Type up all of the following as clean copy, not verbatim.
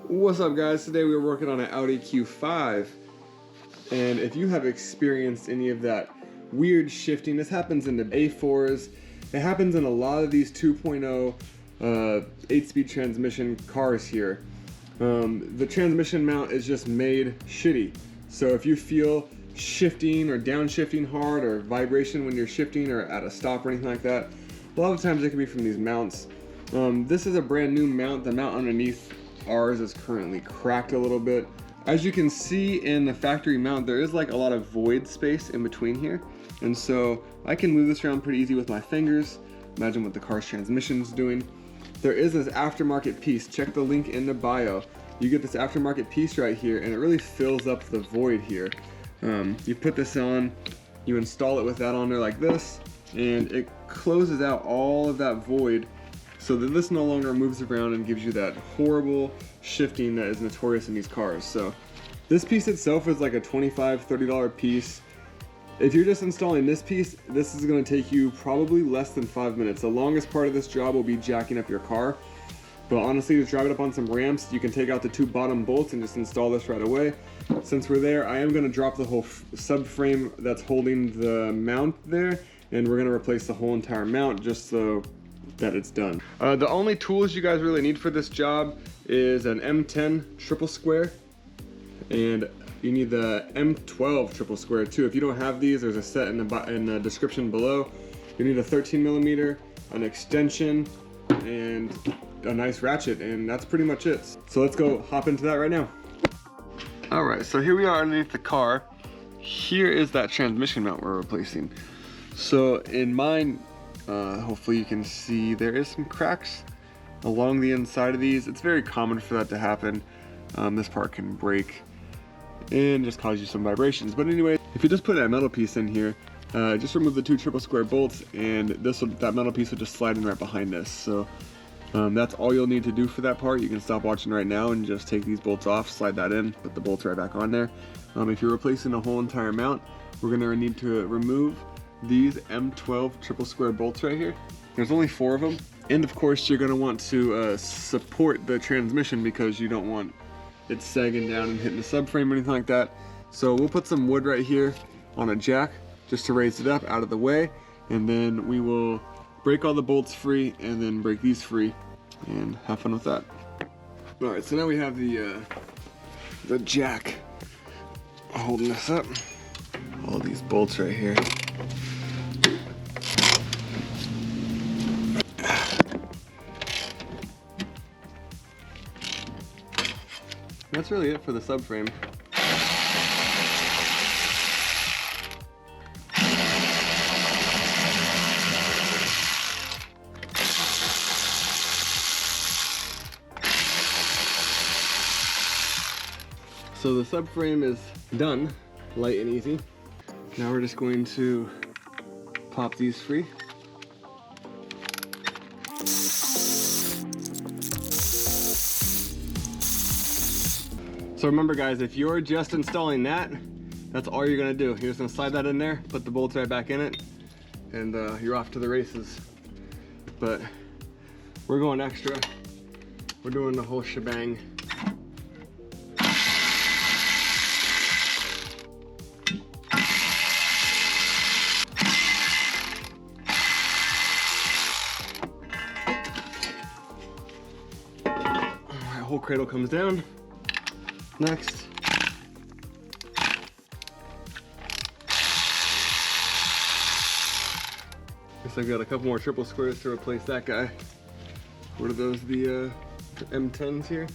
What's up, guys? Today we were working on an Audi Q5, and if you have experienced any of that weird shifting, this happens in the A4s, it happens in a lot of these 2.0 8-speed transmission cars here. The transmission mount is just made shitty, so if you feel shifting or downshifting hard or vibration when you're shifting or at a stop or anything like that, a lot of times it can be from these mounts. This is a brand new mount. The mount underneath ours is currently cracked a little bit. As you can see in the factory mount, there is like a lot of void space in between here, and so I can move this around pretty easy with my fingers. Imagine what the car's transmission is doing. There is this aftermarket piece. Check the link in the bio. You get this aftermarket piece right here, and it really fills up the void here. You put this on, you install it with that on there like this, and it closes out all of that void so that this no longer moves around and gives you that horrible shifting that is notorious in these cars. So this piece itself is like a $25, $30 piece. If you're just installing this piece, this is going to take you probably less than 5 minutes. The longest part of this job will be jacking up your car. But honestly, to drive it up on some ramps, you can take out the 2 bottom bolts and just install this right away. Since we're there, I am going to drop the whole subframe that's holding the mount there, and we're going to replace the whole entire mount just so that it's done. The only tools you guys really need for this job is an M10 triple square, and you need the M12 triple square too. If you don't have these, there's a set in the description below. You need a 13mm, an extension, and a nice ratchet, and that's pretty much it. So let's go hop into that right now. Alright, so here we are underneath the car. Here is that transmission mount we're replacing. So in mine, hopefully you can see there is some cracks along the inside of these. It's very common for that to happen. This part can break and just cause you some vibrations. But anyway, if you just put that metal piece in here, just remove the 2 triple square bolts, and that metal piece will just slide in right behind this. So that's all you'll need to do for that part. You can stop watching right now and just take these bolts off, slide that in, put the bolts right back on there. If you're replacing a whole entire mount, we're gonna need to remove these M12 triple square bolts right here. There's only 4 of them. And of course, you're gonna want to support the transmission because you don't want it sagging down and hitting the subframe or anything like that. So we'll put some wood right here on a jack just to raise it up out of the way, and then we will break all the bolts free and then break these free and have fun with that. All right, so now we have the jack holding this up. All these bolts right here. That's really it for the subframe. So the subframe is done, light and easy. Now we're just going to pop these free. So remember, guys, if you're just installing that, that's all you're gonna do. You're just gonna slide that in there, put the bolts right back in it, and you're off to the races. But we're going extra. We're doing the whole shebang. Whole cradle comes down. Next, guess I've got a couple more triple squares to replace that guy. What are those, the M10s here?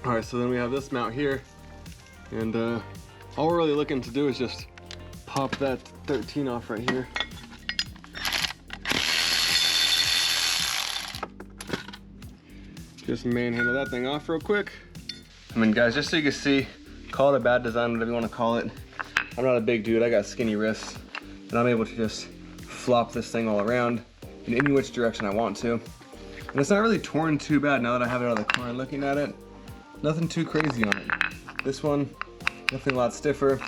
All right, so then we have this mount here, and all we're really looking to do is just pop that 13 off right here. Just manhandle that thing off real quick. I mean, guys, just so you can see, call it a bad design, whatever you want to call it. I'm not a big dude, I got skinny wrists, and I'm able to just flop this thing all around in any which direction I want to. And it's not really torn too bad now that I have it out of the corner looking at it. Nothing too crazy on it. This one, definitely a lot stiffer.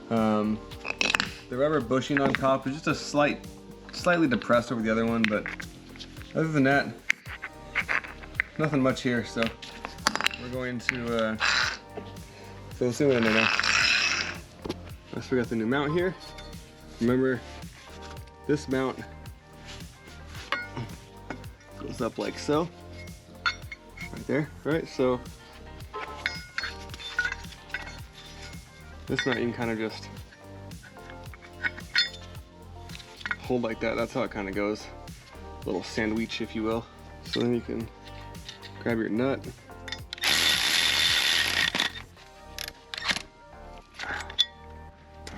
The rubber bushing on top is just a slightly depressed over the other one, but other than that, nothing much here. So we're going to fill this in with it now. First, we got the new mount here. Remember, this mount goes up like so, right there. Right, so this mount you can kind of just hold like that. That's how it kind of goes. A little sandwich, if you will. So then you can grab your nut.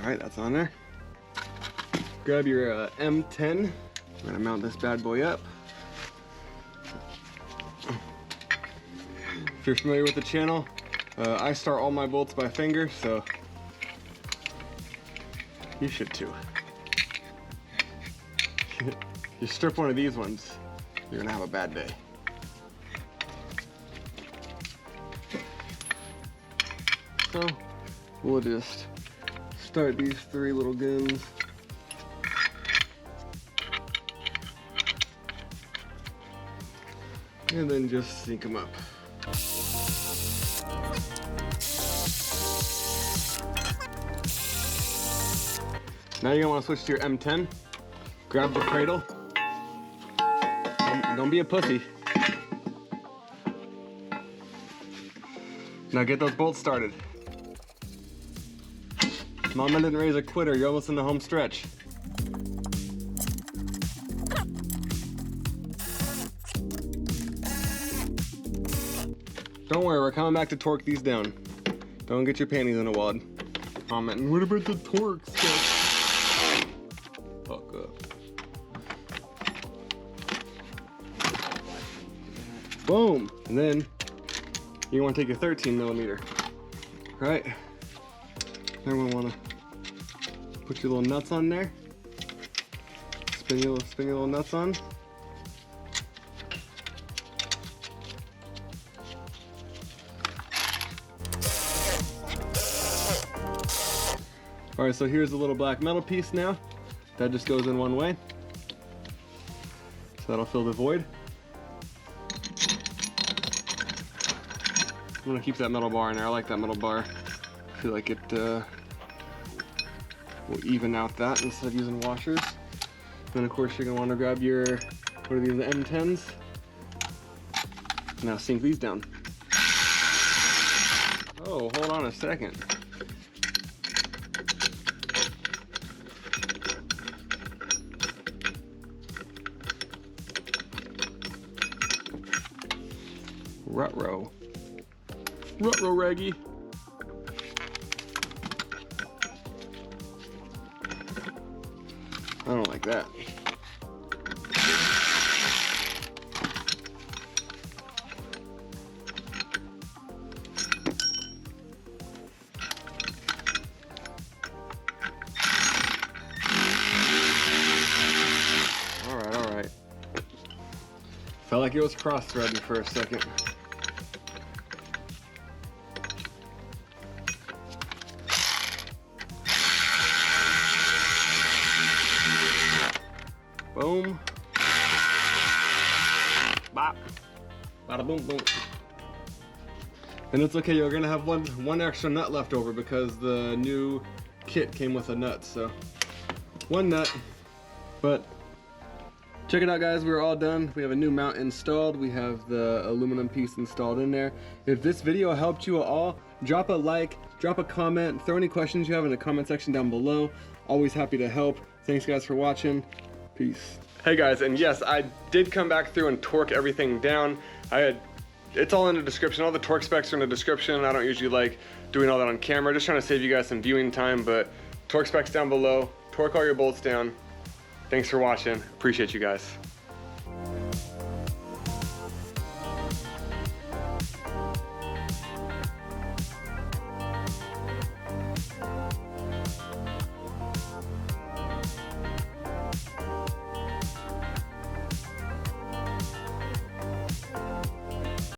All right, that's on there. Grab your M10. I'm gonna mount this bad boy up. If you're familiar with the channel, I start all my bolts by finger, so you should too. You strip one of these ones, you're gonna have a bad day. So we'll just start these 3 little guns. And then just sync them up. Now you're gonna wanna switch to your M10. Grab the cradle. Don't be a pussy. Now get those bolts started. Mama didn't raise a quitter, you're almost in the home stretch. Don't worry, we're coming back to torque these down. Don't get your panties in a wad. Commenting, what about the torque stuff? Fuck up. Boom! And then you want to take your 13mm. Right? Then we want to put your little nuts on there. Spin your little nuts on. Alright, so here's the little black metal piece now. That just goes in one way. So that'll fill the void. I'm gonna keep that metal bar in there. I like that metal bar. I feel like it will even out that instead of using washers. Then of course you're gonna wanna grab your, what are these, the M10s? Now sink these down. Oh, hold on a second. Ruh-roh. Ruh-roh, Reggie. I don't like that. All right. Felt like it was cross-threading for a second. Boom. Bop. Bada boom boom. And it's okay, you're gonna have one extra nut left over because the new kit came with a nut, so one nut. But check it out, guys, we're all done. We have a new mount installed. We have the aluminum piece installed in there. If this video helped you at all, drop a like, drop a comment, throw any questions you have in the comment section down below. Always happy to help. Thanks guys for watching. Peace. Hey guys, and yes, I did come back through and torque everything down. It's all in the description. All the torque specs are in the description. I don't usually like doing all that on camera. Just trying to save you guys some viewing time, but torque specs down below. Torque all your bolts down. Thanks for watching. Appreciate you guys.